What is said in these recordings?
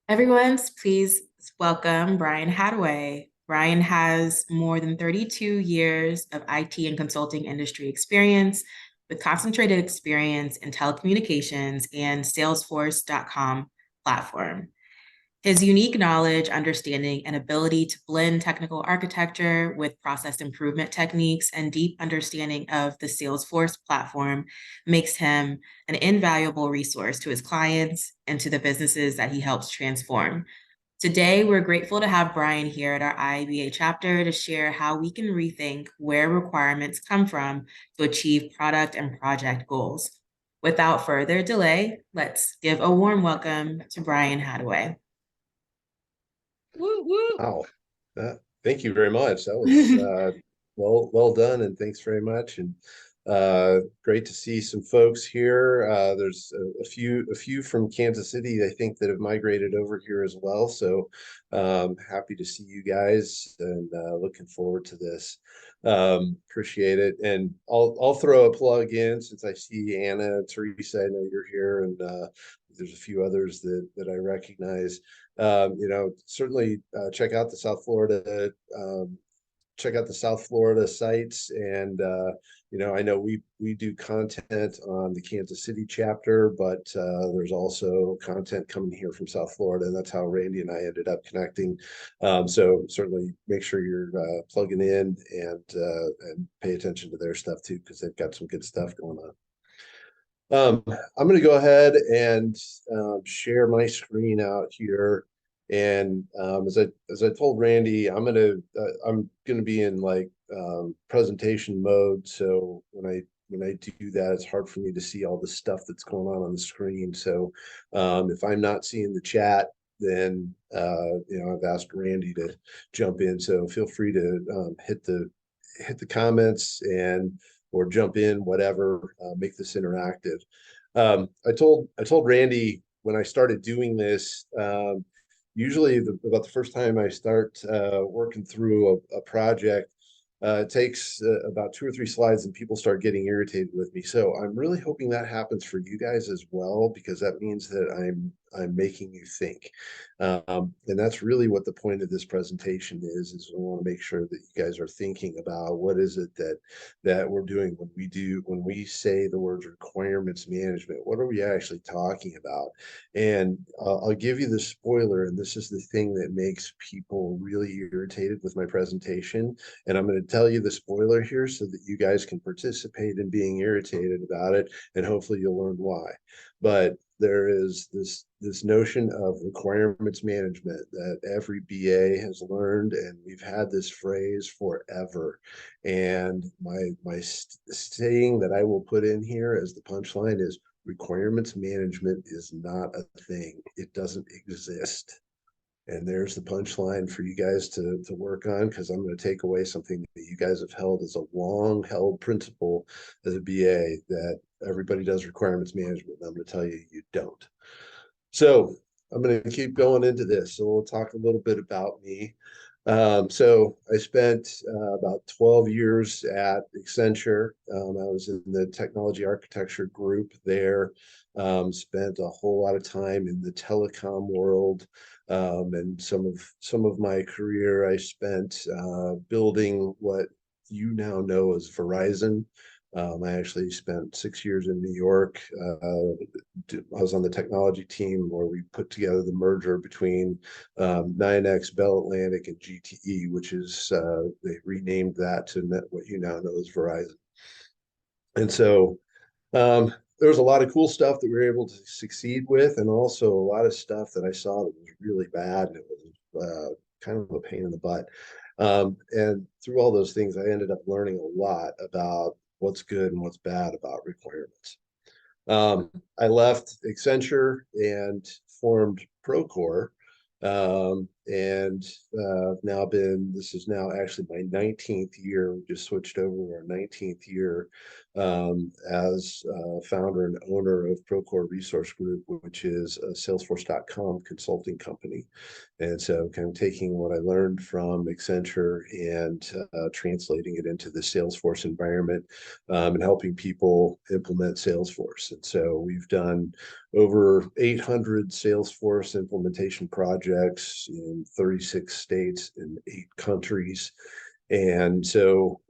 Everyone's please welcome Brian Hattaway. Brian has more than 32 years of IT and consulting industry experience with concentrated experience in telecommunications and Salesforce.com platform. His unique knowledge, understanding, and ability to blend technical architecture with process improvement techniques and deep understanding of the Salesforce platform makes him an invaluable resource to his clients and to the businesses that he helps transform. Today, we're grateful to have Brian here at our IABA chapter to share how we can rethink where requirements come from to achieve product and project goals. Without further delay, let's give a warm welcome to Brian Hattaway. Woo, woo. Wow. Thank you very much. That was well done, and thanks very much. And great to see some folks here. There's a few from Kansas City, I think, that have migrated over here as well. So happy to see you guys, and looking forward to this. Appreciate it. And I'll throw a plug in since I see Anna and Teresa. I know you're here, and there's a few others that I recognize. Certainly check out the South Florida sites, and I know we do content on the Kansas City chapter, but there's also content coming here from South Florida, and that's how Randy and I ended up connecting. So certainly make sure you're plugging in and pay attention to their stuff too, because they've got some good stuff going on. I'm going to go ahead and share my screen out here. And as I told Randy, I'm gonna be in like presentation mode. So when I do that, it's hard for me to see all the stuff that's going on the screen. So if I'm not seeing the chat, then I've asked Randy to jump in. So feel free to hit the comments and or jump in, whatever, make this interactive. I told Randy when I started doing this, usually about the first time I start working through a project, it takes about 2 or 3 slides and people start getting irritated with me. So I'm really hoping that happens for you guys as well, because that means that I'm making you think. And that's really what the point of this presentation is we want to make sure that you guys are thinking about what is it that we're doing when we say the words requirements management. What are we actually talking about? And I'll give you the spoiler, and this is the thing that makes people really irritated with my presentation. And I'm going to tell you the spoiler here so that you guys can participate in being irritated about it, and hopefully you'll learn why. But there is this notion of requirements management that every BA has learned, and we've had this phrase forever. And my saying that I will put in here as the punchline is requirements management is not a thing. It doesn't exist. And there's the punchline for you guys to work on, because I'm going to take away something that you guys have held as a long held principle as a BA, that everybody does requirements management. I'm going to tell you, you don't. So I'm going to keep going into this. So we'll talk a little bit about me. So I spent about 12 years at Accenture. I was in the technology architecture group there. Spent a whole lot of time in the telecom world, and some of my career I spent building what you now know as Verizon. I actually spent 6 years in New York. I was on the technology team where we put together the merger between 9X, Bell Atlantic, and GTE, which is they renamed that to what you now know as Verizon. And so there was a lot of cool stuff that we were able to succeed with, and also a lot of stuff that I saw that was really bad, and it was kind of a pain in the butt. And through all those things, I ended up learning a lot about what's good and what's bad about requirements. I left Accenture and formed Procore, and now this is now actually my 19th year. We just switched over to our 19th year as founder and owner of Procore Resource Group, which is a Salesforce.com consulting company. And so kind of taking what I learned from Accenture and translating it into the Salesforce environment and helping people implement Salesforce. And so we've done over 800 Salesforce implementation projects in 36 states and 8 countries. And so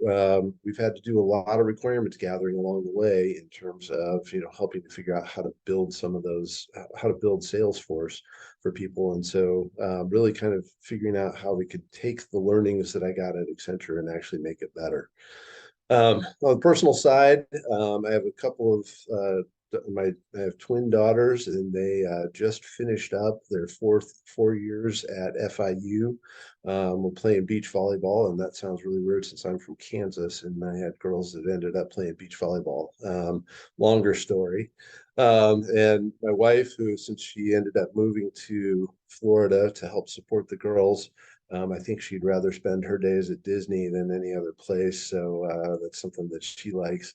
we've had to do a lot of requirements gathering along the way in terms of, helping to figure out how to build some of those, how to build Salesforce for people. And so really kind of figuring out how we could take the learnings that I got at Accenture and actually make it better. On the personal side, I have a couple of I have twin daughters, and they just finished up their 4 years at FIU. We're playing beach volleyball, and that sounds really weird since I'm from Kansas, and I had girls that ended up playing beach volleyball. Longer story. And my wife, who since she ended up moving to Florida to help support the girls, I think she'd rather spend her days at Disney than any other place. So that's something that she likes.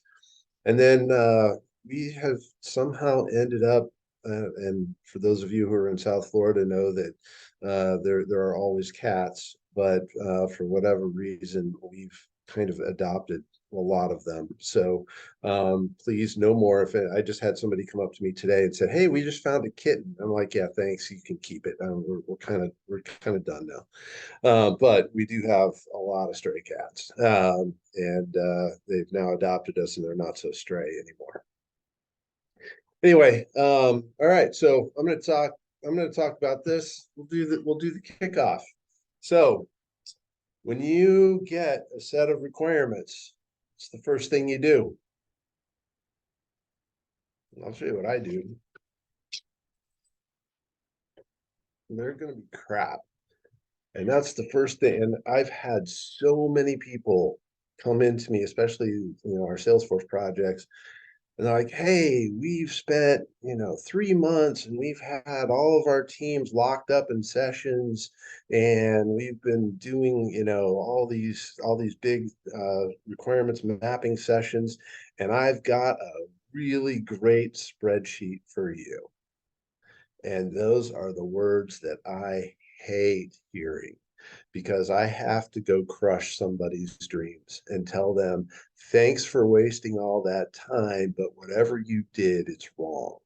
And then we have somehow ended up, and for those of you who are in South Florida know that there are always cats, but for whatever reason, we've kind of adopted a lot of them. So please, no more. If I just had somebody come up to me today and said, "Hey, we just found a kitten," I'm like, "Yeah, thanks. You can keep it. We're kind of done now." But we do have a lot of stray cats, and they've now adopted us, and they're not so stray anymore. Anyway, all right. So I'm going to talk. I'm going to talk about this. We'll do the kickoff. So when you get a set of requirements, it's the first thing you do. I'll show you what I do. They're going to be crap. And that's the first thing. And I've had so many people come into me, especially, our Salesforce projects. And they're like, "Hey, we've spent, 3 months and we've had all of our teams locked up in sessions, and we've been doing, all these big requirements mapping sessions. And I've got a really great spreadsheet for you." And those are the words that I hate hearing, because I have to go crush somebody's dreams and tell them, "Thanks for wasting all that time, but whatever you did, it's wrong.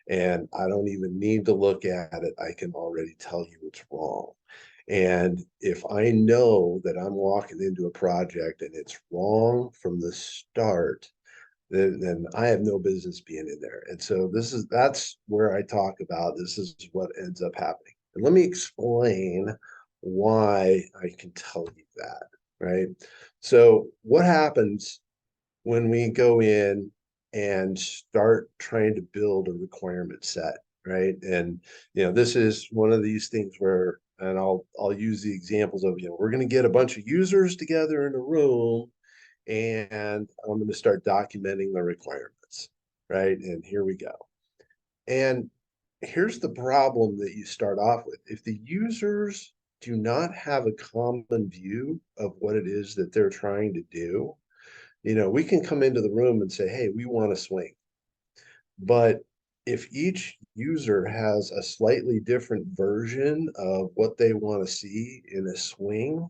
And I don't even need to look at it. I can already tell you it's wrong." And if I know that I'm walking into a project and it's wrong from the start, then I have no business being in there. And so that's where I talk about this is what ends up happening. And let me explain why I can tell you that, right? So what happens when we go in and start trying to build a requirement set, right? And this is one of these things where, and I'll use the examples of, we're going to get a bunch of users together in a room, and I'm going to start documenting the requirements, right? And here we go. And here's the problem that you start off with. If the users do not have a common view of what it is that they're trying to do, we can come into the room and say, "Hey, we want to swing." But if each user has a slightly different version of what they want to see in a swing,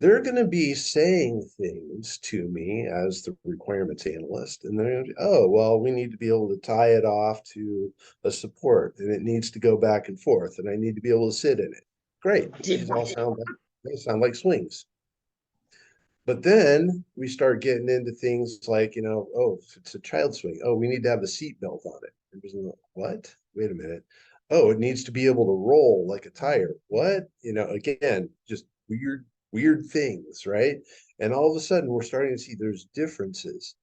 they're going to be saying things to me as the requirements analyst, and they're going to, "Oh, well, we need to be able to tie it off to a support, and it needs to go back and forth, and I need to be able to sit in it." Great. They sound like swings. But then we start getting into things like, "Oh, if it's a child swing, oh, we need to have a seat belt on it." It was like, "What? Wait a minute. Oh, it needs to be able to roll like a tire." What? Again, just weird things, right? And all of a sudden we're starting to see there's differences.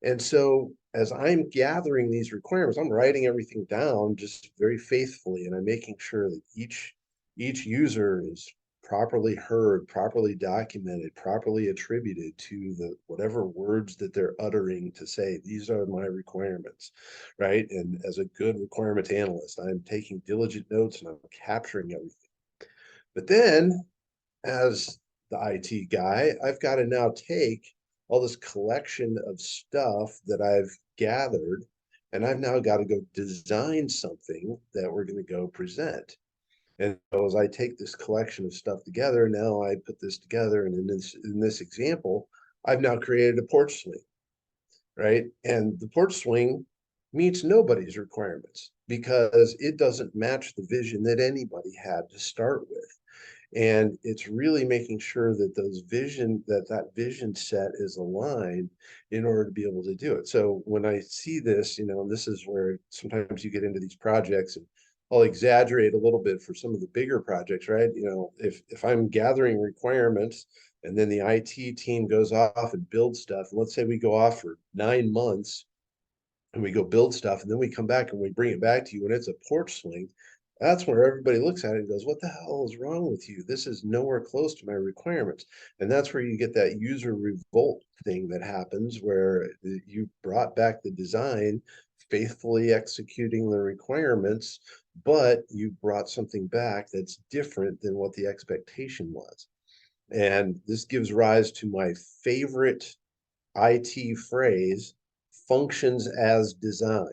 And so as I'm gathering these requirements, I'm writing everything down just very faithfully, and I'm making sure that each user is properly heard, properly documented, properly attributed to the whatever words that they're uttering to say, "These are my requirements," right? And as a good requirements analyst, I'm taking diligent notes and I'm capturing everything. But then as the IT guy, I've got to now take all this collection of stuff that I've gathered, and I've now got to go design something that we're going to go present. And so as I take this collection of stuff together, now I put this together, and in this example, I've now created a porch swing, right? And the porch swing meets nobody's requirements because it doesn't match the vision that anybody had to start with. And it's really making sure that that vision set is aligned in order to be able to do it. So when I see this, this is where sometimes you get into these projects, and I'll exaggerate a little bit for some of the bigger projects, right? If I'm gathering requirements and then the IT team goes off and builds stuff, and let's say we go off for 9 months and we go build stuff, and then we come back and we bring it back to you and it's a porch swing. That's where everybody looks at it and goes, what the hell is wrong with you? This is nowhere close to my requirements. And that's where you get that user revolt thing that happens, where you brought back the design, faithfully executing the requirements, but you brought something back that's different than what the expectation was. And this gives rise to my favorite IT phrase: functions as designed,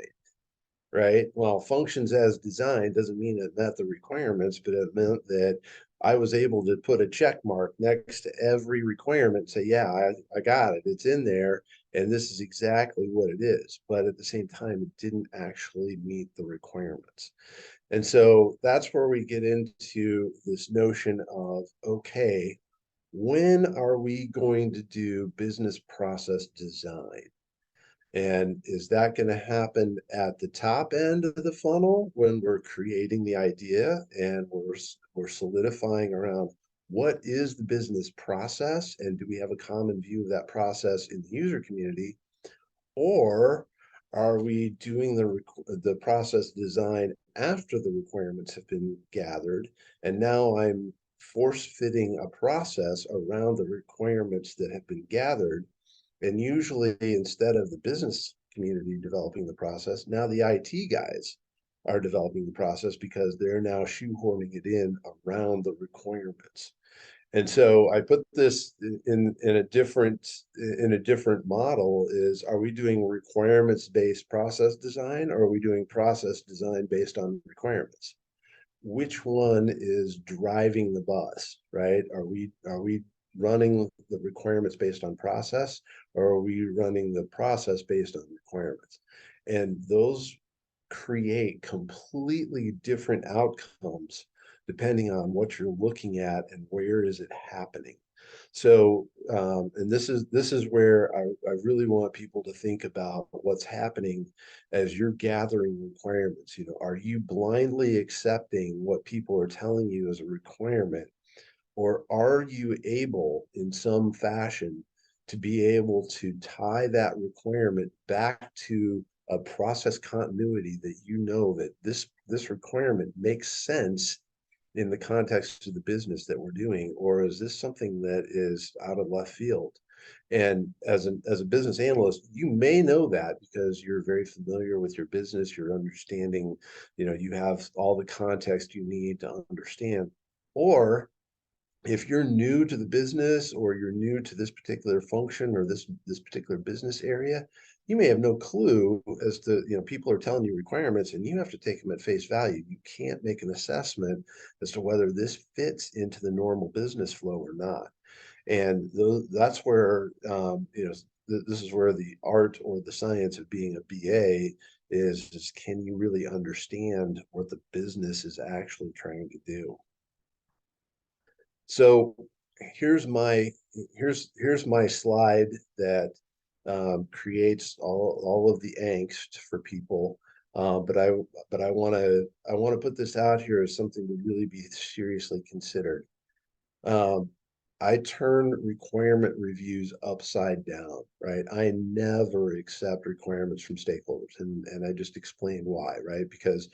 right? Well, functions as designed doesn't mean it met the requirements, but it meant that I was able to put a check mark next to every requirement and say, yeah, I got it. It's in there. And this is exactly what it is. But at the same time, it didn't actually meet the requirements. And so that's where we get into this notion of, okay, when are we going to do business process design? And is that going to happen at the top end of the funnel when we're creating the idea and we're solidifying around what is the business process, and do we have a common view of that process in the user community? Or are we doing the process design after the requirements have been gathered, and now I'm force fitting a process around the requirements that have been gathered? And usually, instead of the business community developing the process, now the IT guys are developing the process because they're now shoehorning it in around the requirements. And so I put this in a different model: is, are we doing requirements based process design, or are we doing process design based on requirements? Which one is driving the bus, right? Are we running the requirements based on process, or are we running the process based on requirements? And those create completely different outcomes depending on what you're looking at and where is it happening. So, and this is where I really want people to think about what's happening as you're gathering requirements. Are you blindly accepting what people are telling you as a requirement, or are you able in some fashion to be able to tie that requirement back to a process continuity that that this requirement makes sense in the context of the business that we're doing, or is this something that is out of left field? And as a business analyst, you may know that because you're very familiar with your business, you're understanding, you have all the context you need to understand. Or if you're new to the business, or you're new to this particular function or this particular business area, you may have no clue as to, people are telling you requirements and you have to take them at face value. You can't make an assessment as to whether this fits into the normal business flow or not. And that's where, this is where the art or the science of being a BA is can you really understand what the business is actually trying to do? So here's my here's my slide that creates all of the angst for people. But I want to put this out here as something to really be seriously considered. Um, I turn requirement reviews upside down, right? I never accept requirements from stakeholders, and I just explained why, right? Because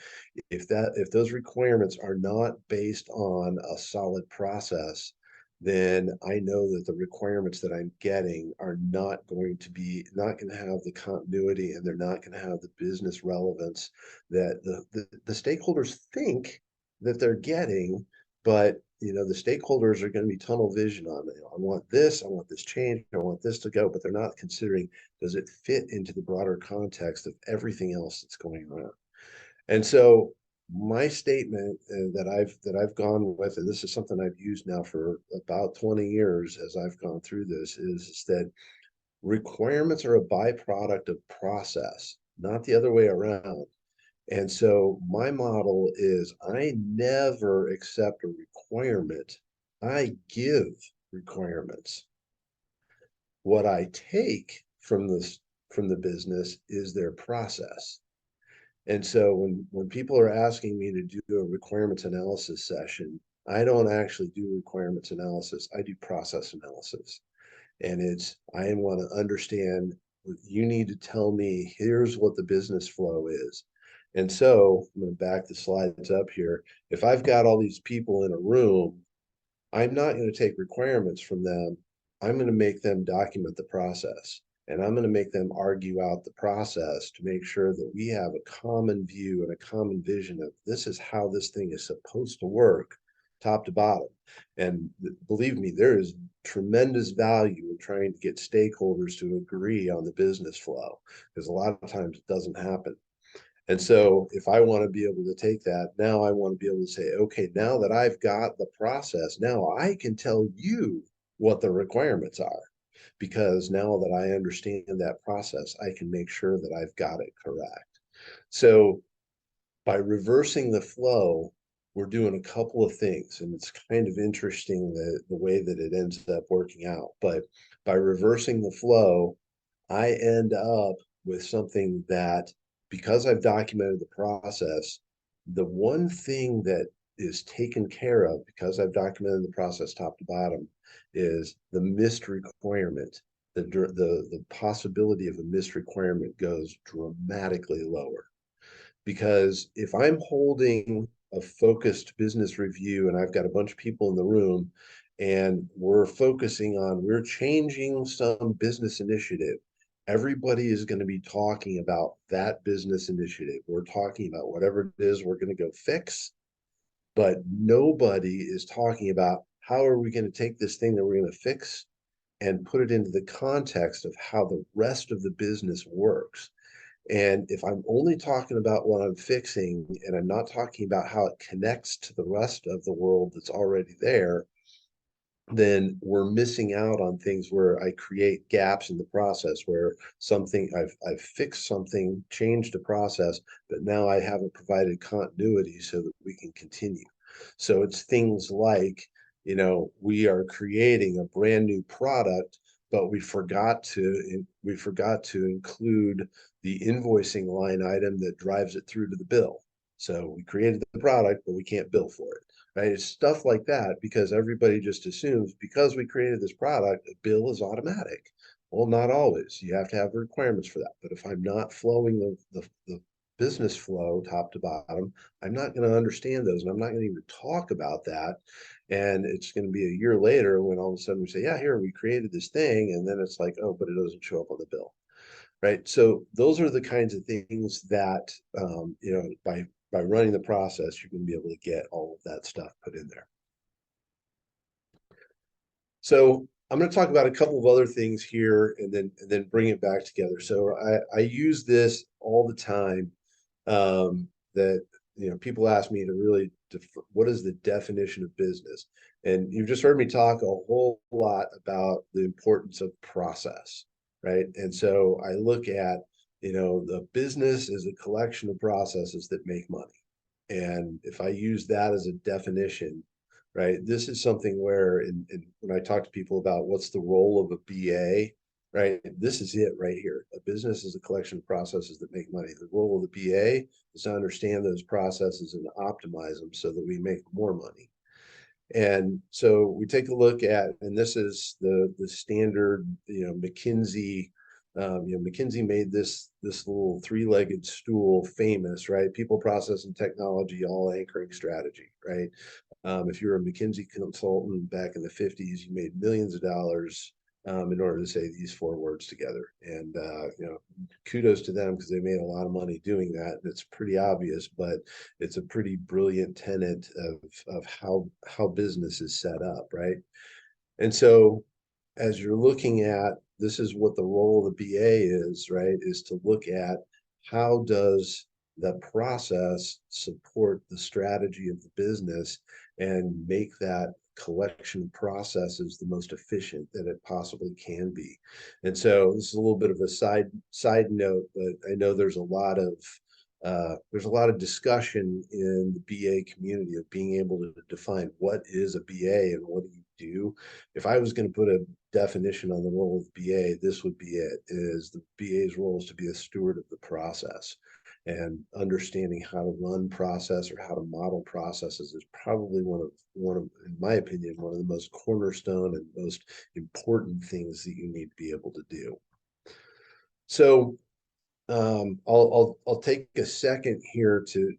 if those requirements are not based on a solid process, then I know that the requirements that I'm getting are not going to have the continuity, and they're not going to have the business relevance that the stakeholders think that they're getting. But the stakeholders are going to be tunnel vision on it. I want this change, I want this to go, but they're not considering, does it fit into the broader context of everything else that's going on? And so my statement that I've gone with, and this is something I've used now for about 20 years as I've gone through this, is that requirements are a byproduct of process, not the other way around. And so my model is I never accept a requirement. I give requirements. What I take from the business is their process. And so when people are asking me to do a requirements analysis session, I don't actually do requirements analysis. I do process analysis. And I want to understand, you need to tell me, here's what the business flow is. And so I'm going to back the slides up here. If I've got all these people in a room, I'm not going to take requirements from them. I'm going to make them document the process. And I'm going to make them argue out the process to make sure that we have a common view and a common vision of this is how this thing is supposed to work, top to bottom. And believe me, there is tremendous value in trying to get stakeholders to agree on the business flow, because a lot of times it doesn't happen. And so if I want to be able to take that, now I want to be able to say, okay, now that I've got the process, now I can tell you what the requirements are. Because now that I understand that process, I can make sure that I've got it correct. So by reversing the flow, we're doing a couple of things, and it's kind of interesting the way that it ends up working out. But by reversing the flow, I end up with something that, because I've documented the process, the one thing that is taken care of because I've documented the process top to bottom is the missed requirement. The possibility of a missed requirement goes dramatically lower. Because if I'm holding a focused business review and I've got a bunch of people in the room and we're changing some business initiative, everybody is going to be talking about that business initiative. We're talking about whatever it is we're going to go fix, but nobody is talking about how are we going to take this thing that we're going to fix and put it into the context of how the rest of the business works. And if I'm only talking about what I'm fixing and I'm not talking about how it connects to the rest of the world that's already there, then we're missing out on things where I create gaps in the process where I've fixed something, changed the process, but now I haven't provided continuity so that we can continue. So it's things like, we are creating a brand new product, but we forgot to include the invoicing line item that drives it through to the bill. So we created the product, but we can't bill for it. Right? It's stuff like that, because everybody just assumes because we created this product, a bill is automatic. Well, not always. You have to have requirements for that. But if I'm not flowing the business flow top to bottom, I'm not going to understand those, and I'm not going to even talk about that. And it's going to be a year later when all of a sudden we say, yeah, here, we created this thing. And then it's like, oh, but it doesn't show up on the bill. Right. So those are the kinds of things that, by running the process, you're going to be able to get all of that stuff put in there. So I'm going to talk about a couple of other things here and then bring it back together. So I use this all the time, that, people ask me to really, what is the definition of business? And you've just heard me talk a whole lot about the importance of process, right? And so I look at, the business is a collection of processes that make money. And if I use that as a definition, right, this is something where, when I talk to people about what's the role of a BA, right, this is it right here. A business is a collection of processes that make money. The role of the BA is to understand those processes and optimize them so that we make more money. And so we take a look at, and this is the standard, McKinsey. McKinsey made this little three-legged stool famous, right? People, process, and technology, all anchoring strategy, right? If you're a McKinsey consultant back in the 50s, you made millions of dollars in order to say these four words together. And kudos to them because they made a lot of money doing that. And it's pretty obvious, but it's a pretty brilliant tenet of how business is set up, right? And so as you're looking at this is what the role of the BA is, right? Is to look at how does the process support the strategy of the business and make that collection of processes the most efficient that it possibly can be. And so this is a little bit of a side note, but I know there's a lot of discussion in the BA community of being able to define what is a BA and what do you do. If I was going to put a definition on the role of BA, this would be it, is the BA's role is to be a steward of the process. And understanding how to run process or how to model processes is probably in my opinion, one of the most cornerstone and most important things that you need to be able to do. So I'll take a second here to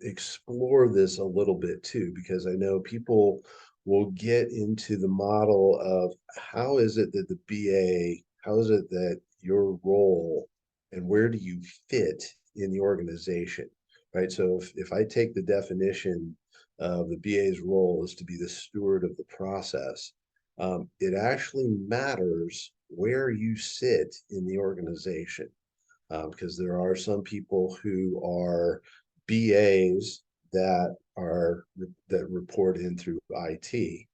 explore this a little bit too, because I know people will get into the model of how is it that the BA, how is it that your role and where do you fit in the organization, right? So if I take the definition of the BA's role is to be the steward of the process, it actually matters where you sit in the organization because there are some people who are BAs that report in through IT,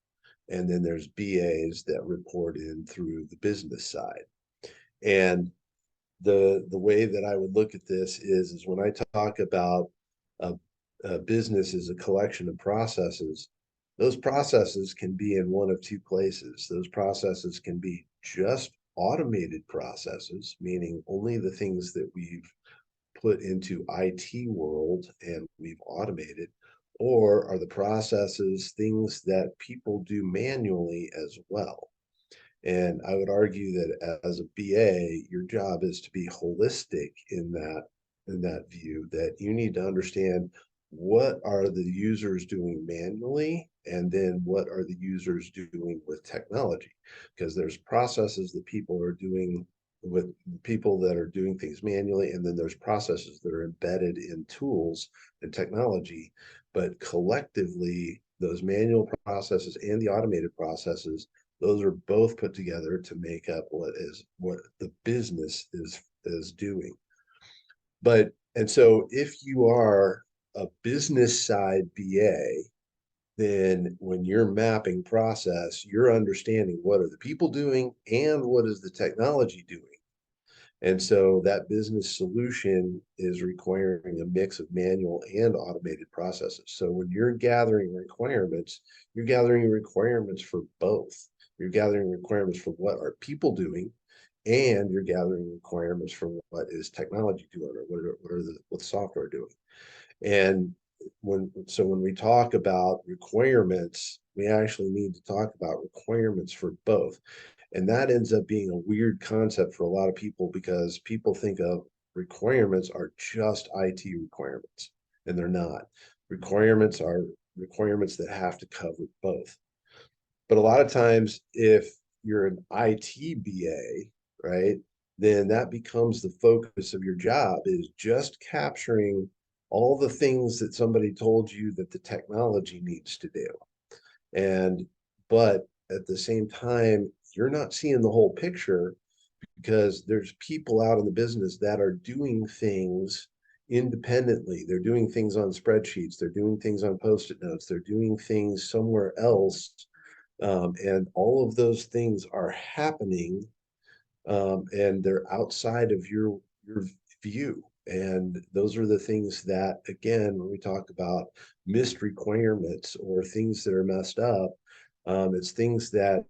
and then there's BAs that report in through the business side. And the way that I would look at this is when I talk about a, a business as a collection of processes, those processes can be in one of two places. Those processes can be just automated processes, meaning only the things that we've put into IT world and we've automated, or are the processes things that people do manually as well. And I would argue that as a BA, your job is to be holistic in that view, that you need to understand what are the users doing manually and then what are the users doing with technology, because there's processes that people are doing with people that are doing things manually, and then there's processes that are embedded in tools and technology, but collectively those manual processes and the automated processes, those are both put together to make up what the business is doing. But and so if you are a business side BA, then when you're mapping process, you're understanding what are the people doing and what is the technology doing. And so that business solution is requiring a mix of manual and automated processes. So when you're gathering requirements, you're gathering requirements for both. You're gathering requirements for what are people doing, and you're gathering requirements for what is technology doing, or what software doing. And when we talk about requirements, we actually need to talk about requirements for both. And that ends up being a weird concept for a lot of people because people think of requirements are just IT requirements, and they're not. Requirements are requirements that have to cover both. But a lot of times, if you're an IT BA, right, then that becomes the focus of your job is just capturing all the things that somebody told you that the technology needs to do. And, but at the same time, you're not seeing the whole picture because there's people out in the business that are doing things independently. They're doing things on spreadsheets, they're doing things on post-it notes, they're doing things somewhere else. And all of those things are happening, and they're outside of your view. And those are the things that, again, when we talk about missed requirements or things that are messed up, it's things that,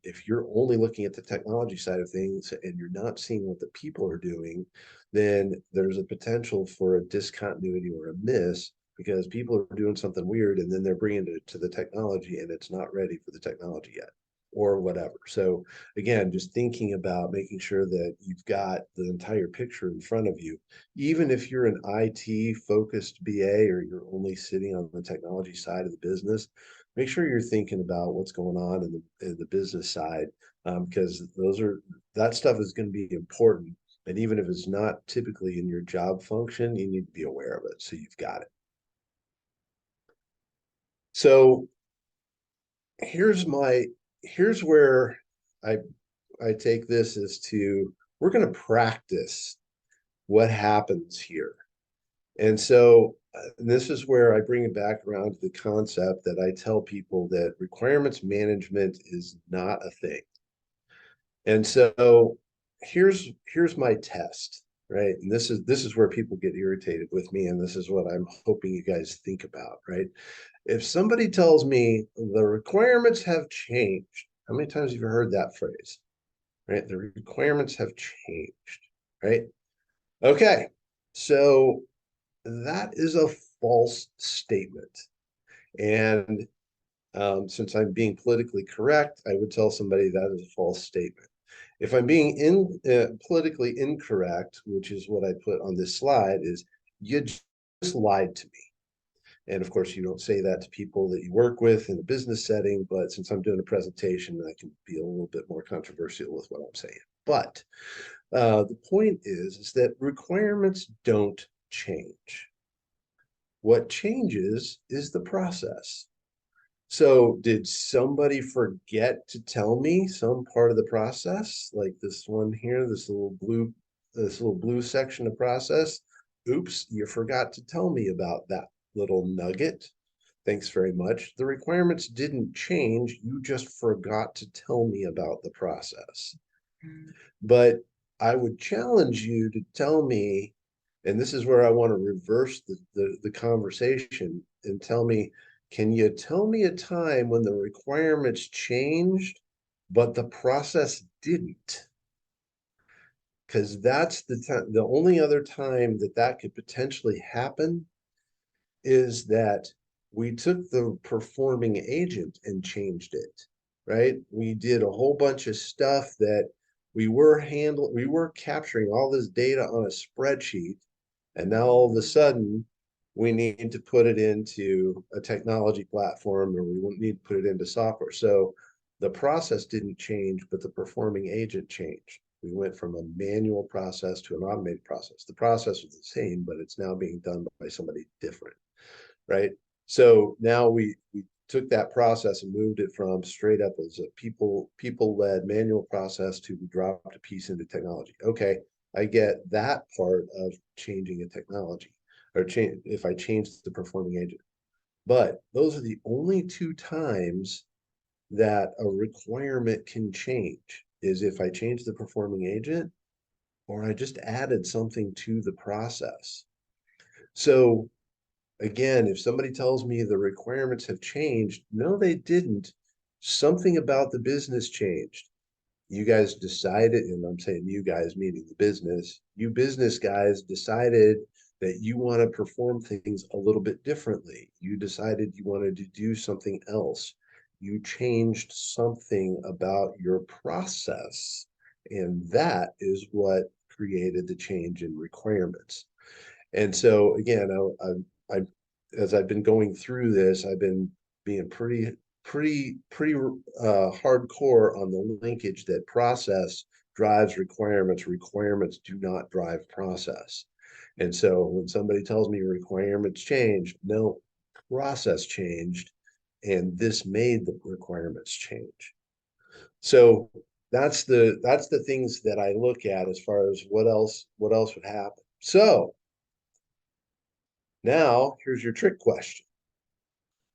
if you're only looking at the technology side of things and you're not seeing what the people are doing, then there's a potential for a discontinuity or a miss because people are doing something weird and then they're bringing it to the technology and it's not ready for the technology yet or whatever. So again, just thinking about making sure that you've got the entire picture in front of you, even if you're an IT focused BA or you're only sitting on the technology side of the business, make sure you're thinking about what's going on in the business side, because that stuff is going to be important. And even if it's not typically in your job function, you need to be aware of it. So you've got it. So here's where I I take this as to we're going to practice what happens here. And so this is where I bring it back around to the concept that I tell people that requirements management is not a thing. And so here's my test, right? And this is where people get irritated with me, and this is what I'm hoping you guys think about, right? If somebody tells me the requirements have changed, how many times have you heard that phrase? Right? The requirements have changed, right? Okay. So that is a false statement. And since I'm being politically correct, I would tell somebody that is a false statement. If I'm being politically incorrect, which is what I put on this slide, is you just lied to me. And of course, you don't say that to people that you work with in a business setting, but since I'm doing a presentation, I can be a little bit more controversial with what I'm saying. But the point is that requirements don't change. What changes is the process. So did somebody forget to tell me some part of the process, like this one here, this little blue section of process? Oops, you forgot to tell me about that little nugget. Thanks very much. The requirements didn't change. You just forgot to tell me about the process. But I would challenge you to tell me, and this is where I want to reverse the conversation and tell me, can you tell me a time when the requirements changed, but the process didn't? Because that's the time, the only other time that that could potentially happen is that we took the performing agent and changed it, right? We did a whole bunch of stuff that we were capturing all this data on a spreadsheet, and now all of a sudden we need to put it into a technology platform, or we need to put it into software. So the process didn't change, but the performing agent changed. We went from a manual process to an automated process. The process was the same, but it's now being done by somebody different, right? So now we took that process and moved it from straight up as a people-led manual process to we dropped a piece into technology. Okay, I get that part of changing a technology, or change if I change the performing agent. But those are the only two times that a requirement can change, is if I change the performing agent or I just added something to the process. So again, if somebody tells me the requirements have changed, no, they didn't. Something about the business changed. You guys decided, and I'm saying you guys, meaning the business, you business guys decided that you want to perform things a little bit differently. You decided you wanted to do something else. You changed something about your process. And that is what created the change in requirements. And so again, I as I've been going through this, I've been being pretty hardcore on the linkage that process drives requirements. Requirements do not drive process. And so when somebody tells me requirements changed, no, process changed, and this made the requirements change. So that's the things that I look at as far as what else would happen. So now here's your trick question.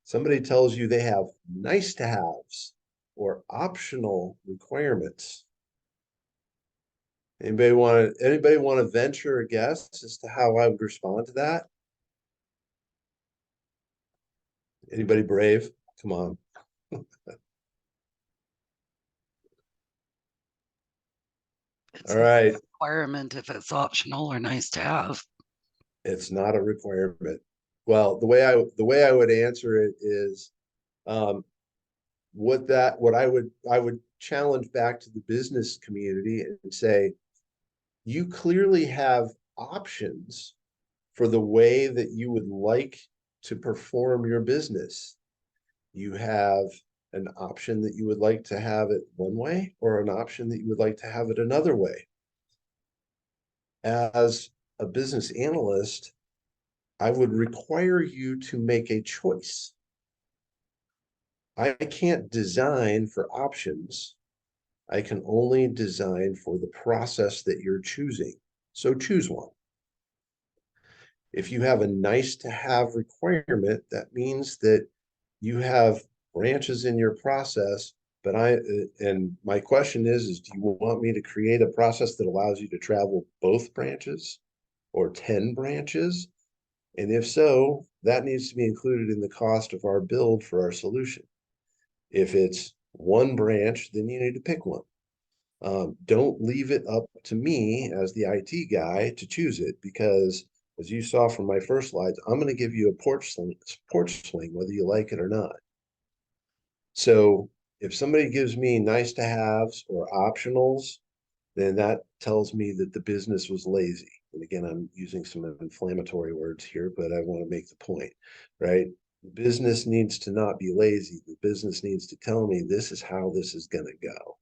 Somebody tells you they have nice to haves or optional requirements. Anybody want to venture a guess as to how I would respond to that? Anybody brave? Come on. It's All not right. a requirement if it's optional or nice to have. It's not a requirement. Well, the way I would answer it is what I would challenge back to the business community and say, you clearly have options for the way that you would like to perform your business. you have an option that you would like to have it one way or an option that you would like to have it another way. As a business analyst, I would require you to make a choice. I can't design for options. I can only design for the process that you're choosing. So choose one. If you have a nice to have requirement, that means that you have branches in your process. But and my question is do you want me to create a process that allows you to travel both branches or 10 branches? And if so, that needs to be included in the cost of our build for our solution. If it's one branch, then you need to pick one. Don't leave it up to me as the IT guy to choose it, because as you saw from my first slides, I'm going to give you a porch swing, whether you like it or not. So if somebody gives me nice to haves or optionals, then that tells me that the business was lazy. And again, I'm using some inflammatory words here, but I want to make the point, right? The business needs to not be lazy. The business needs to tell me this is how this is going to go.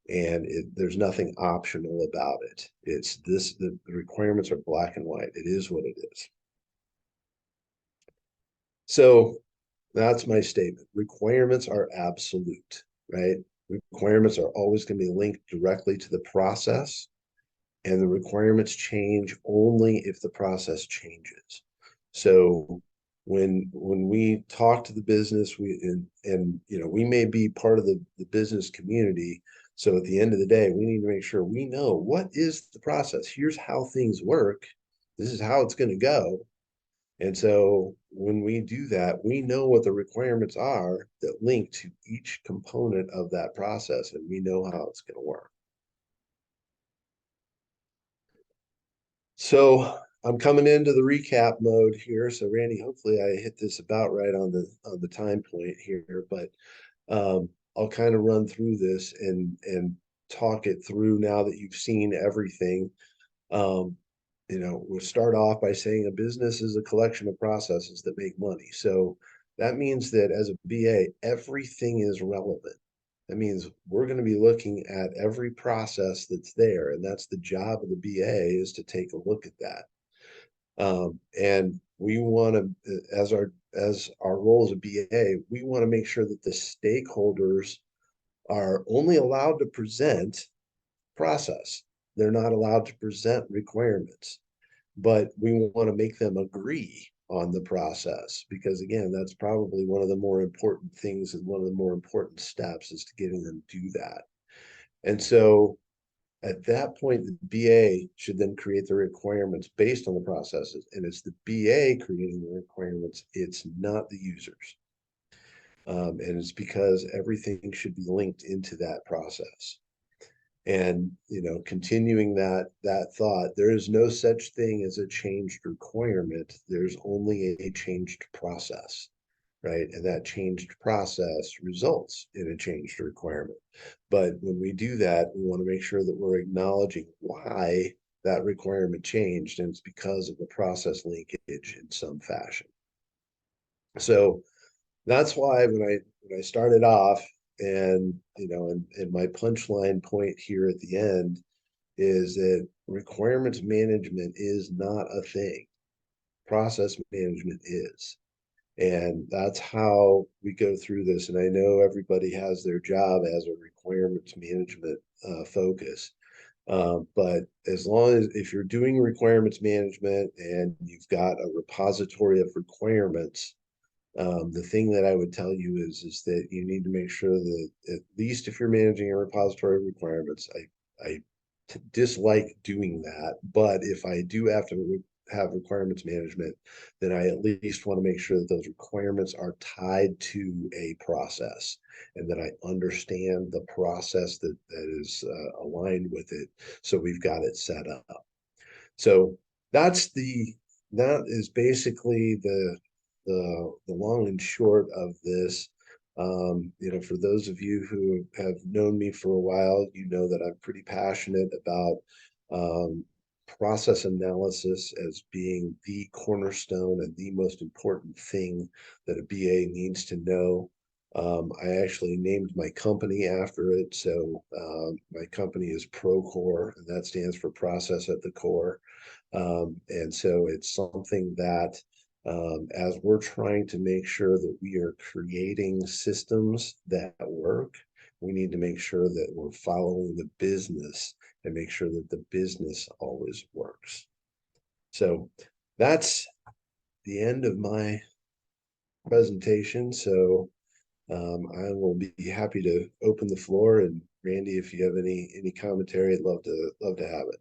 And there's nothing optional about it. It's this, the requirements are black and white. It is what it is. So that's my statement. Requirements are absolute, right? Requirements are always going to be linked directly to the process, and the requirements change only if the process changes. So when we talk to the business, and you know, we may be part of the business community. So at the end of the day, we need to make sure we know what is the process. Here's how things work. This is how it's going to go. And so when we do that, we know what the requirements are that link to each component of that process, and we know how it's going to work. So I'm coming into the recap mode here. So Randy, hopefully I hit this about right on the time point here, but I'll kind of run through this and talk it through now that you've seen everything. You know, we'll start off by saying a business is a collection of processes that make money. So that means that as a BA, everything is relevant. That means we're going to be looking at every process that's there, and that's the job of the BA, is to take a look at that. And we want to, as our role as a BA, we want to make sure that the stakeholders are only allowed to present process. They're not allowed to present requirements, but we want to make them agree on the process, because again, that's probably one of the more important things, and one of the more important steps is to getting them to do that. And so at that point, the BA should then create the requirements based on the processes, and it's the BA creating the requirements. It's not the users. And it's because everything should be linked into that process. And you know, continuing that thought, there is no such thing as a changed requirement. There's only a changed process, right? And that changed process results in a changed requirement. But when we do that, we want to make sure that we're acknowledging why that requirement changed, and it's because of the process linkage in some fashion. So that's why when I started off, and you know, and my punchline point here at the end is that requirements management is not a thing. Process management is. And that's how we go through this. And I know everybody has their job as a requirements management focus. But as long as, if you're doing requirements management and you've got a repository of requirements, the thing that I would tell you is that you need to make sure that, at least if you're managing a repository of requirements, I dislike doing that. But if I do have to have requirements management, then I at least want to make sure that those requirements are tied to a process, and that I understand the process that is aligned with it. So we've got it set up. So that is basically the long and short of this. You know, for those of you who have known me for a while, you know that I'm pretty passionate about process analysis as being the cornerstone and the most important thing that a BA needs to know. I actually named my company after it. So my company is Procore, and that stands for process at the core. And so it's something that as we're trying to make sure that we are creating systems that work, we need to make sure that we're following the business and make sure that the business always works. So that's the end of my presentation. So I will be happy to open the floor. And Randy, if you have any commentary, I'd love to have it.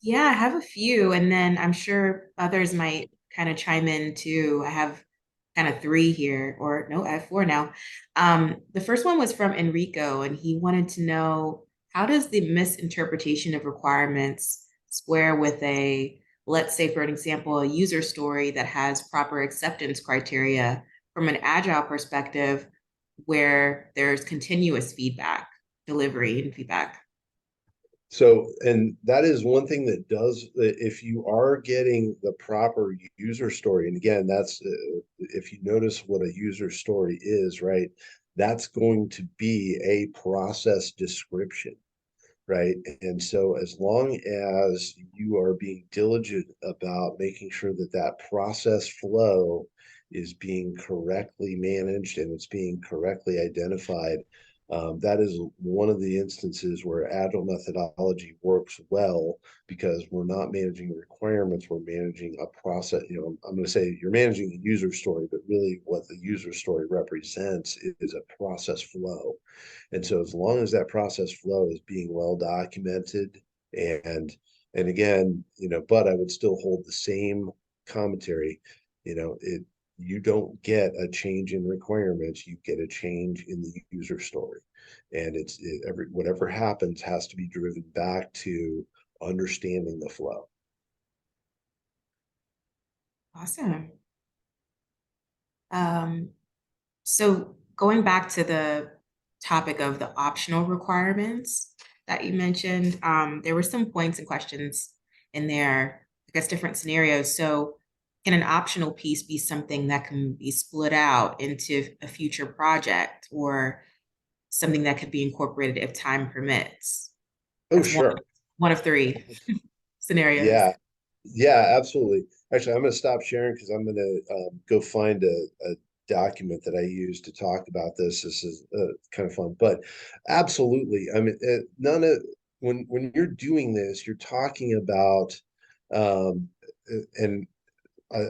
Yeah, I have a few, and then I'm sure others might kind of chime in too. I have kind of three here, or no, I have four now. The first one was from Enrico, and he wanted to know, how does the misinterpretation of requirements square with a, let's say, for an example, a user story that has proper acceptance criteria from an agile perspective where there's continuous feedback, delivery and feedback? So, and that is one thing that does, if you are getting the proper user story, and again, that's, if you notice what a user story is, right, that's going to be a process description, right? And so as long as you are being diligent about making sure that that process flow is being correctly managed and it's being correctly identified, that is one of the instances where agile methodology works well, because we're not managing requirements, we're managing a process. I'm going to say you're managing a user story, but really what the user story represents is a process flow. And so as long as that process flow is being well documented, and and again, but I would still hold the same commentary, you don't get a change in requirements, you get a change in the user story. And whatever happens has to be driven back to understanding the flow. Awesome. Um, so going back to the topic of the optional requirements that you mentioned, there were some points and questions in there, I guess different scenarios. So can an optional piece be something that can be split out into a future project, or something that could be incorporated if time permits? Oh, That's sure. one of three scenarios. Yeah. Yeah, absolutely. Actually, I'm going to stop sharing because I'm going to go find a document that I use to talk about this. This is kind of fun, but absolutely. I mean, when you're doing this, you're talking about, and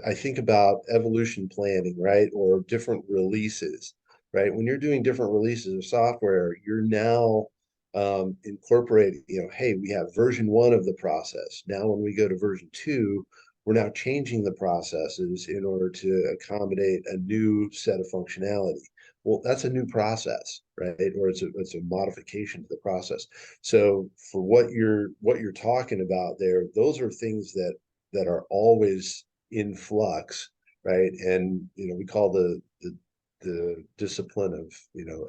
I think about evolution planning, right? Or different releases, right? When you're doing different releases of software, you're now incorporating, hey, we have version 1 of the process. Now, when we go to version 2, we're now changing the processes in order to accommodate a new set of functionality. Well, that's a new process, right? Or it's a modification to the process. So for what you're talking about there, those are things that are always in flux, right? And we call the discipline of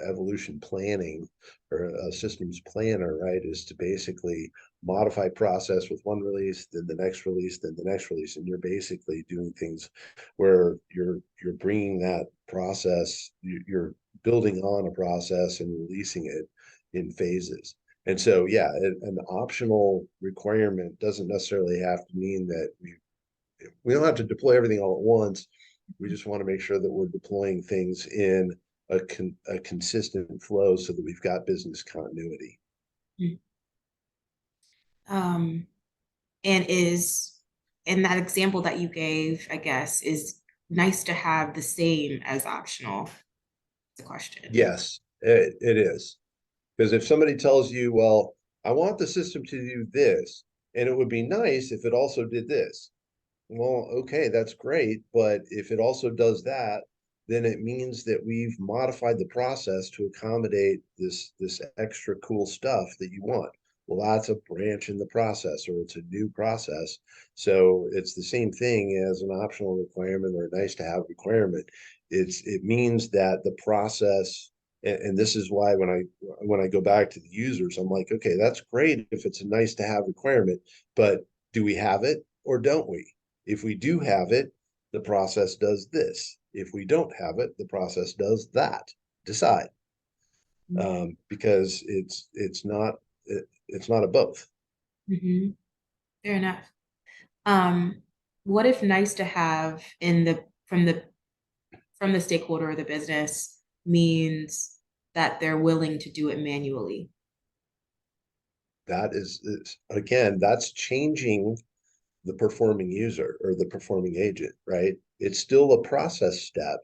evolution planning, or a systems planner, right, is to basically modify process with one release, then the next release, then the next release, and you're basically doing things where you're bringing that process, you're building on a process and releasing it in phases. And so, yeah, an optional requirement doesn't necessarily have to mean that we don't have to deploy everything all at once. We just want to make sure that we're deploying things in a consistent flow so that we've got business continuity. Um, and is, in that example that you gave, I guess, is nice to have the same as optional? The question. Yes, it is. Because if somebody tells you, well, I want the system to do this, and it would be nice if it also did this. Well, okay, that's great. But if it also does that, then it means that we've modified the process to accommodate this extra cool stuff that you want. Well, that's a branch in the process, or it's a new process. So it's the same thing as an optional requirement or a nice to have requirement. It means that the process, and this is why when I go back to the users, I'm like, okay, that's great if it's a nice to have requirement, but Do we have it or don't we? If we do have it, the process does this. If we don't have it, the process does that. Decide. Because it's not a both. Mm-hmm. Fair enough. Um, what if nice to have in the from the stakeholder or the business means that they're willing to do it manually? That is again, that's changing the performing user or the performing agent, right? It's still a process step,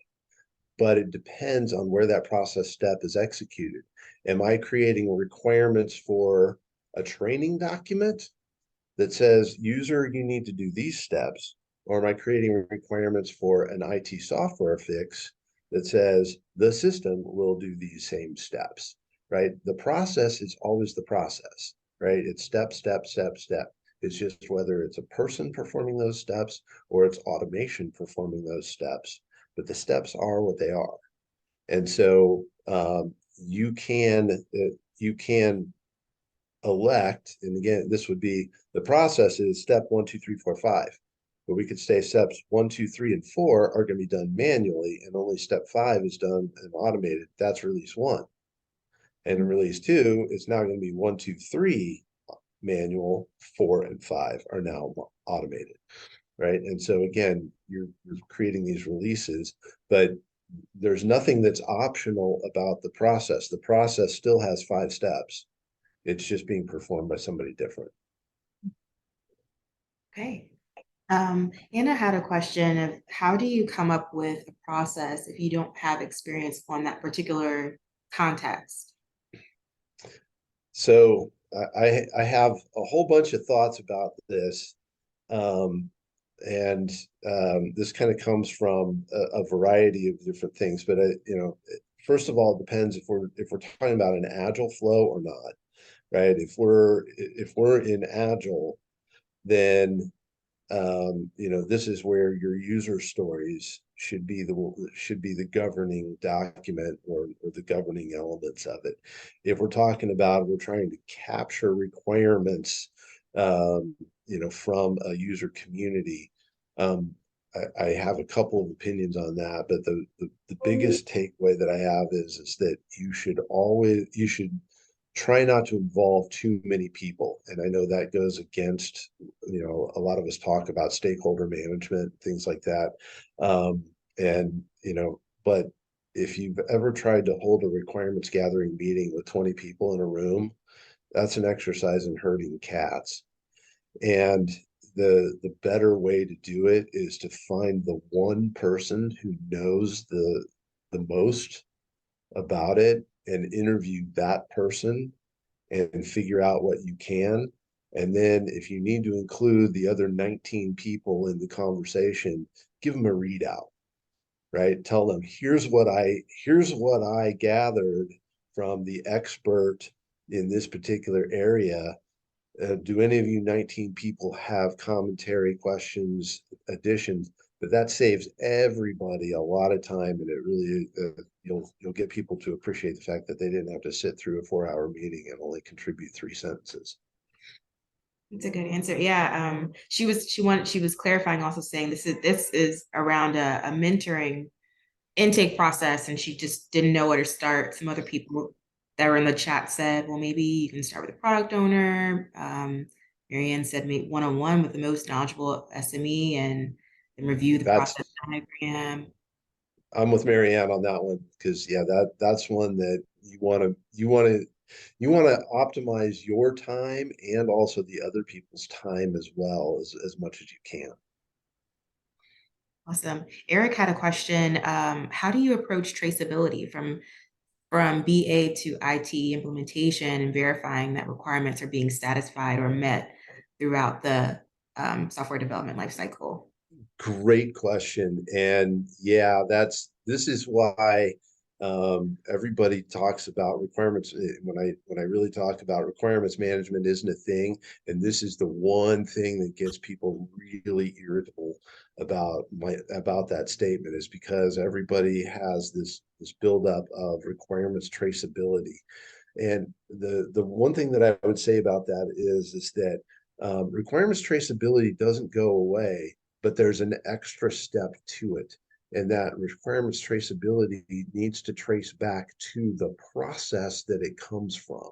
but it depends on where that process step is executed. Am I creating requirements for a training document that says, user, you need to do these steps? Or am I creating requirements for an IT software fix that says the system will do these same steps, right? The process is always the process, right? It's step, step, step, step. It's just whether it's a person performing those steps or it's automation performing those steps, but the steps are what they are. And so you can elect, and again, this would be the process is step 1, 2, 3, 4, 5. But we could say steps 1, 2, 3, and 4 are going to be done manually, and only step 5 is done and automated. That's release 1. And in release 2, it's now going to be 1, 2, 3 manual, 4 and 5 are now automated. Right. And so again, you're creating these releases, but there's nothing that's optional about the process. The process still has 5 steps. It's just being performed by somebody different. Okay. Anna had a question of how do you come up with a process if you don't have experience on that particular context? So I have a whole bunch of thoughts about this. Um, and this kind of comes from a variety of different things, but first of all, it depends if we're talking about an agile flow or not, right? If we're in agile, then this is where your user stories should be the governing document or the governing elements of it. If we're talking about we're trying to capture requirements, from a user community, I have a couple of opinions on that, but the biggest takeaway that I have is that you should try not to involve too many people. And I know that goes against, a lot of us talk about stakeholder management, things like that. And, but if you've ever tried to hold a requirements gathering meeting with 20 people in a room, that's an exercise in herding cats. And the better way to do it is to find the one person who knows the most about it and interview that person and figure out what you can. And then if you need to include the other 19 people in the conversation, give them a readout, right? Tell them, here's what I gathered from the expert in this particular area. Do any of you 19 people have commentary, questions, additions? But that saves everybody a lot of time, and it really you'll get people to appreciate the fact that they didn't have to sit through a 4-hour meeting and only contribute 3 sentences. It's a good answer. Yeah. She was clarifying, also saying this is around a mentoring intake process, and she just didn't know where to start. Some other people that were in the chat said, well, maybe you can start with a product owner. Marianne said meet one-on-one with the most knowledgeable SME and then review the process diagram. I'm with Marianne on that one, because that's one that you want to optimize your time and also the other people's time as well as much as you can. Awesome. Eric had a question. How do you approach traceability from BA to IT implementation and verifying that requirements are being satisfied or met throughout the software development lifecycle? Great question. And this is why everybody talks about requirements. When I really talk about requirements management isn't a thing, and this is the one thing that gets people really irritable about that statement, is because everybody has this buildup of requirements traceability. And the one thing that I would say about that is that Requirements traceability doesn't go away, but there's an extra step to it. And that requirements traceability needs to trace back to the process that it comes from.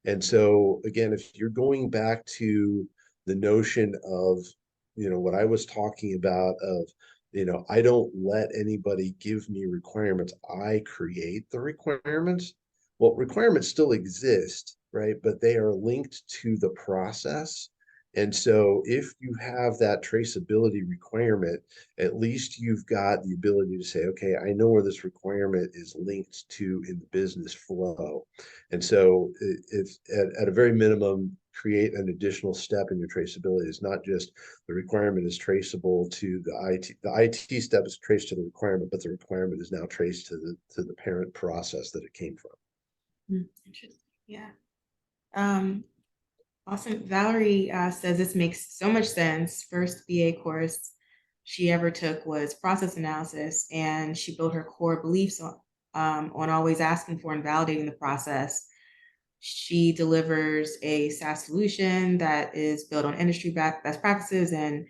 And so again, if you're going back to the notion of, what I was talking about of, I don't let anybody give me requirements. I create the requirements. Well, requirements still exist, right? But they are linked to the process. And so if you have that traceability requirement, at least you've got the ability to say, okay, I know where this requirement is linked to in the business flow. And so it's at a very minimum, create an additional step in your traceability. It's not just the requirement is traceable to the IT. The IT step is traced to the requirement, but the requirement is now traced to the parent process that it came from. Interesting. Yeah. Awesome. Valerie says this makes so much sense. First BA course she ever took was process analysis, and she built her core beliefs on always asking for and validating the process. She delivers a SaaS solution that is built on industry best practices, and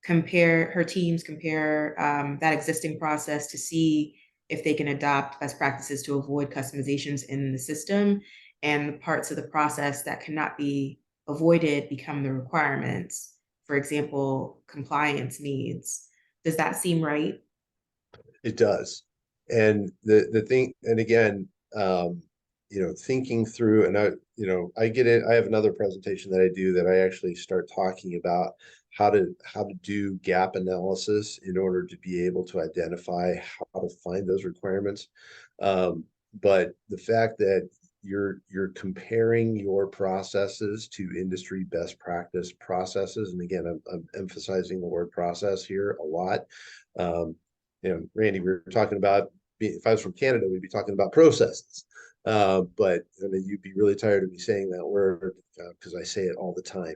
her teams compare that existing process to see if they can adopt best practices to avoid customizations in the system, and the parts of the process that cannot be avoided become the requirements. For example, compliance needs. Does that seem right? It does. And the thing, and again, thinking through, and I get it. I have another presentation that I do that I actually start talking about how to do gap analysis in order to be able to identify how to find those requirements. But the fact that you're comparing your processes to industry best practice processes, and again, I'm emphasizing the word process here a lot. Randy, we were talking about, if I was from Canada, we'd be talking about processes. But you'd be really tired of me saying that word because I say it all the time.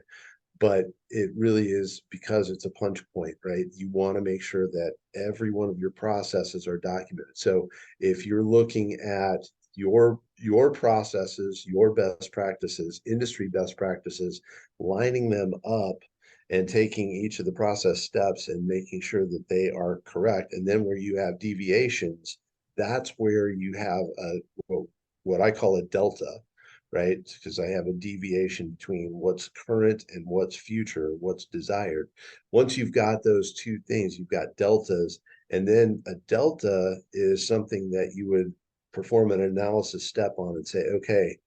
But it really is because it's a punch point, right? You want to make sure that every one of your processes are documented. So if you're looking at your processes, your best practices, industry best practices, lining them up and taking each of the process steps and making sure that they are correct. And then where you have deviations, that's where you have what I call a delta, right? Because I have a deviation between what's current and what's future, what's desired. Once you've got those two things, you've got deltas. And then a delta is something that you would perform an analysis step on and say, okay,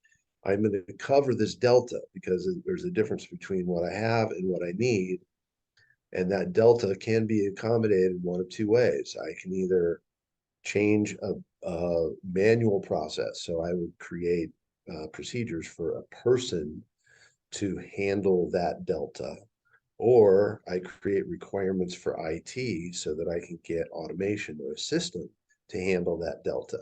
I'm going to cover this delta because there's a difference between what I have and what I need. And that delta can be accommodated one of two ways. I can either change a manual process. So I would create procedures for a person to handle that delta, or I create requirements for IT so that I can get automation or a system to handle that delta.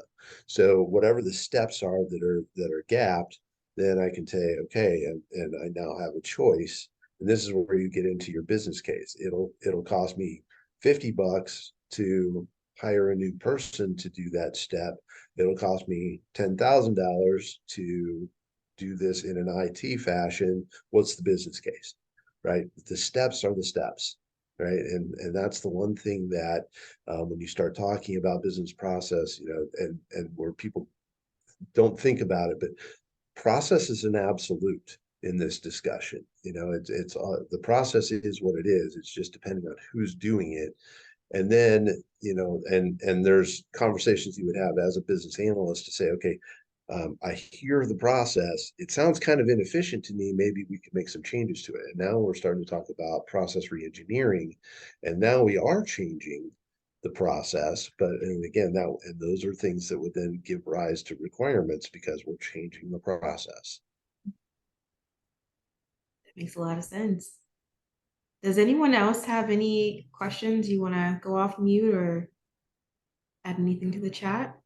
So whatever the steps are that are gapped, then I can say, okay, and I now have a choice. And this is where you get into your business case. It'll cost me $50 to hire a new person to do that step. It'll cost me $10,000 to do this in an IT fashion. What's the business case? Right? The steps are the steps, right? And that's the one thing that when you start talking about business process, and where people don't think about it, but process is an absolute in this discussion. It's the process is what it is. It's just depending on who's doing it. And then, and there's conversations you would have as a business analyst to say, okay, I hear the process. It sounds kind of inefficient to me. Maybe we could make some changes to it. And now we're starting to talk about process reengineering. And now we are changing the process. And again, and those are things that would then give rise to requirements because we're changing the process. That makes a lot of sense. Does anyone else have any questions? You want to go off mute or add anything to the chat?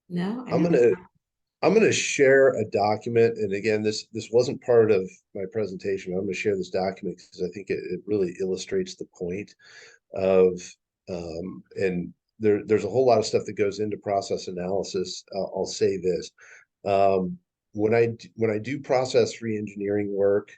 No, I know. I'm gonna share a document, and again, this wasn't part of my presentation. I'm gonna share this document because I think it really illustrates the point of and there's a whole lot of stuff that goes into process analysis. I'll say this. when I do process re-engineering work,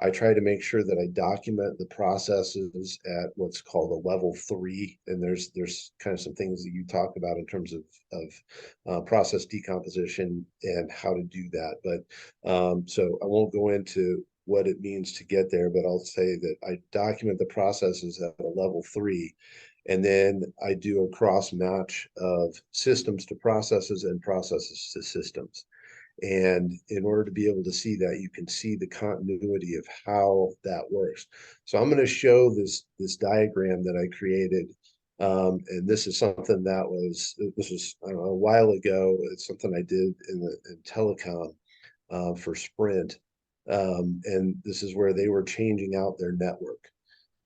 I try to make sure that I document the processes at what's called a level 3. And there's kind of some things that you talk about in terms of process decomposition and how to do that. But so I won't go into what it means to get there, but I'll say that I document the processes at a level 3. And then I do a cross match of systems to processes and processes to systems. And in order to be able to see that, you can see the continuity of how that works. So I'm going to show this diagram that I created. And this is something that this was, I don't know, a while ago. It's something I did in telecom for Sprint. And this is where they were changing out their network.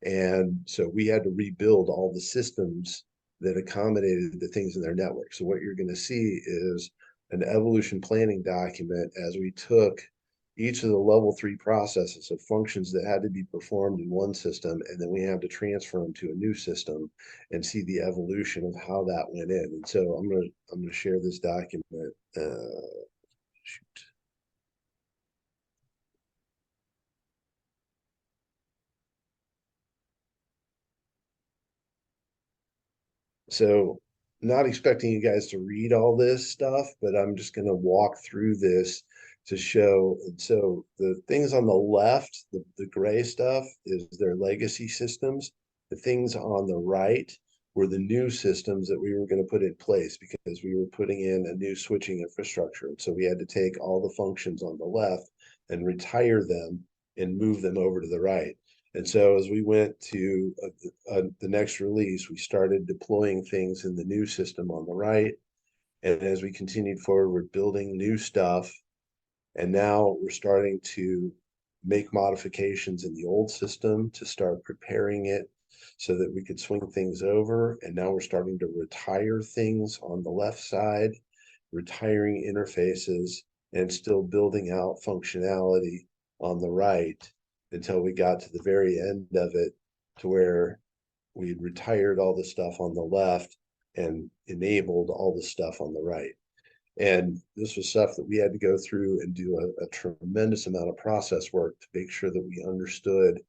And so we had to rebuild all the systems that accommodated the things in their network. So what you're going to see is an evolution planning document as we took each of the level 3 processes of functions that had to be performed in one system, and then we had to transfer them to a new system and see the evolution of how that went in. And so I'm gonna share this document. Shoot. So not expecting you guys to read all this stuff, but I'm just going to walk through this to show. And so the things on the left, the gray stuff is their legacy systems. The things on the right were the new systems that we were going to put in place because we were putting in a new switching infrastructure. And so we had to take all the functions on the left and retire them and move them over to the right. And so as we went to the next release, we started deploying things in the new system on the right. And as we continued forward, we're building new stuff. And now we're starting to make modifications in the old system to start preparing it so that we could swing things over. And now we're starting to retire things on the left side, retiring interfaces, and still building out functionality on the right until we got to the very end of it, to where we'd retired all the stuff on the left and enabled all the stuff on the right. And this was stuff that we had to go through and do a tremendous amount of process work to make sure that we understood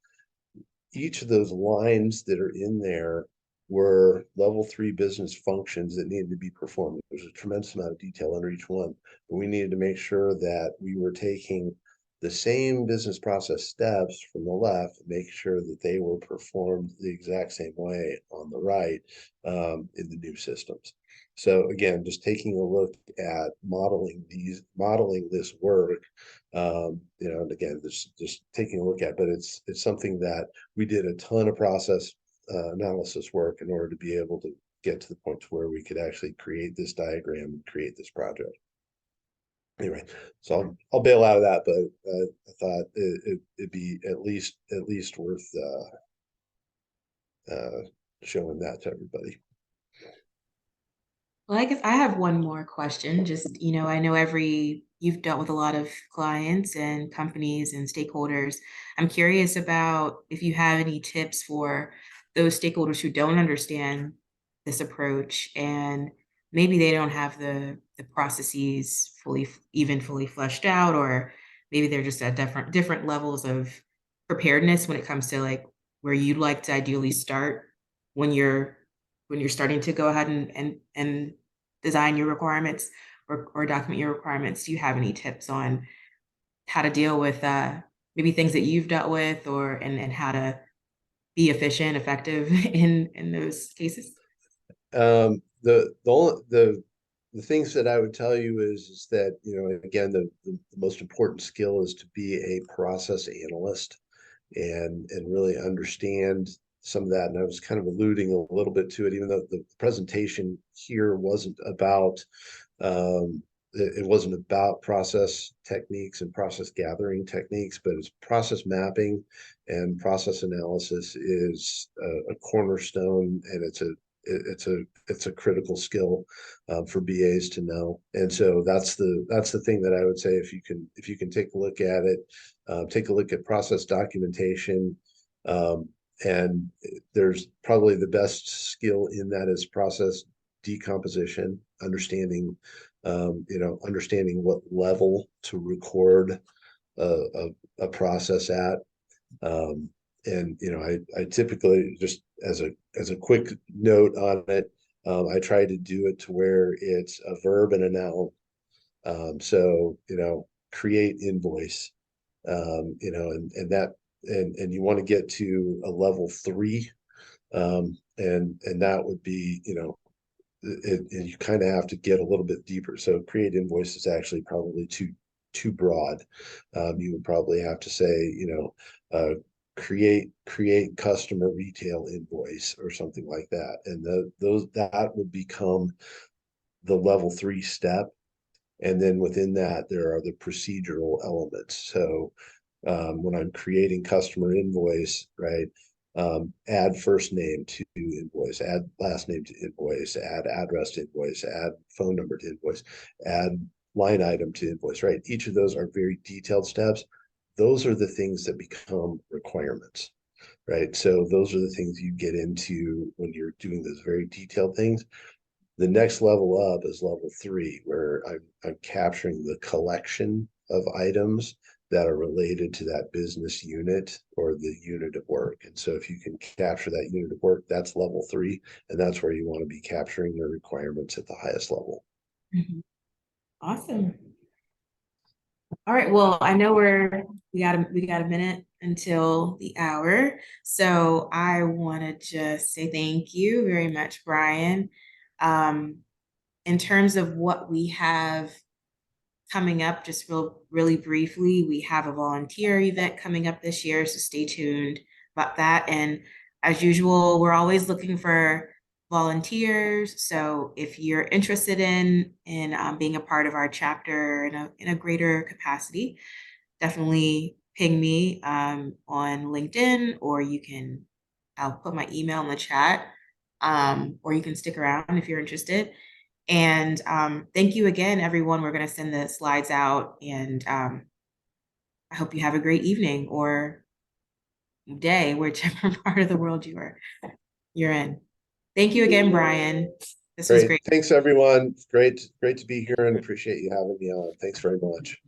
each of those lines that are in there were level 3 business functions that needed to be performed. There's a tremendous amount of detail under each one, but we needed to make sure that we were taking the same business process steps from the left, make sure that they were performed the exact same way on the right in the new systems. So again, just taking a look at modeling this work, and again, just taking a look at, but it's something that we did a ton of process analysis work in order to be able to get to the point to where we could actually create this diagram and create this project. Anyway, so I'll bail out of that, but I thought it'd be at least worth showing that to everybody. Well, I guess I have one more question. Just, I know you've dealt with a lot of clients and companies and stakeholders. I'm curious about if you have any tips for those stakeholders who don't understand this approach, and maybe they don't have the processes fully fleshed out, or maybe they're just at different levels of preparedness when it comes to like where you'd like to ideally start when you're starting to go ahead and design your requirements or document your requirements. Do you have any tips on how to deal with maybe things that you've dealt with, or and how to be efficient, effective in those cases? The things that I would tell you is that, again, the most important skill is to be a process analyst and really understand some of that. And I was kind of alluding a little bit to it, even though the presentation here wasn't about it wasn't about process techniques and process gathering techniques, but it's process mapping, and process analysis is a cornerstone, and it's a critical skill for BAs to know. And so that's the thing that I would say, if you can take a look at it, take a look at process documentation. And there's probably the best skill in that is process decomposition. understanding, understanding what level to record a process at. And I typically, just as a quick note on it, I try to do it to where it's a verb and a noun. So create invoice, and that, and you want to get to a level 3, and that would be, you kind of have to get a little bit deeper. So create invoice is actually probably too broad. You would probably have to say, create customer retail invoice or something like that, and that would become the level 3 step. And then within that, there are the procedural elements. So when I'm creating customer invoice, right, add first name to invoice, add last name to invoice, add address to invoice, add phone number to invoice, add line item to invoice, right? Each of those are very detailed steps. Those are the things that become requirements, right? So those are the things you get into when you're doing those very detailed things. The next level up is level 3, where I'm capturing the collection of items that are related to that business unit or the unit of work. And so if you can capture that unit of work, that's level 3, and that's where you want to be capturing the requirements at the highest level. Mm-hmm. Awesome. All right. Well, I know we got a minute until the hour. So I want to just say thank you very much, Brian. In terms of what we have coming up, just really briefly, we have a volunteer event coming up this year, so stay tuned about that. And as usual, we're always looking for volunteers. So if you're interested in being a part of our chapter in a greater capacity, definitely ping me on LinkedIn, or I'll put my email in the chat, or you can stick around if you're interested. And thank you again, everyone. We're going to send the slides out, and I hope you have a great evening or day, whichever part of the world you're in. Thank you again, Brian. This was great. Thanks, everyone. Great to be here, and appreciate you having me on. Thanks very much.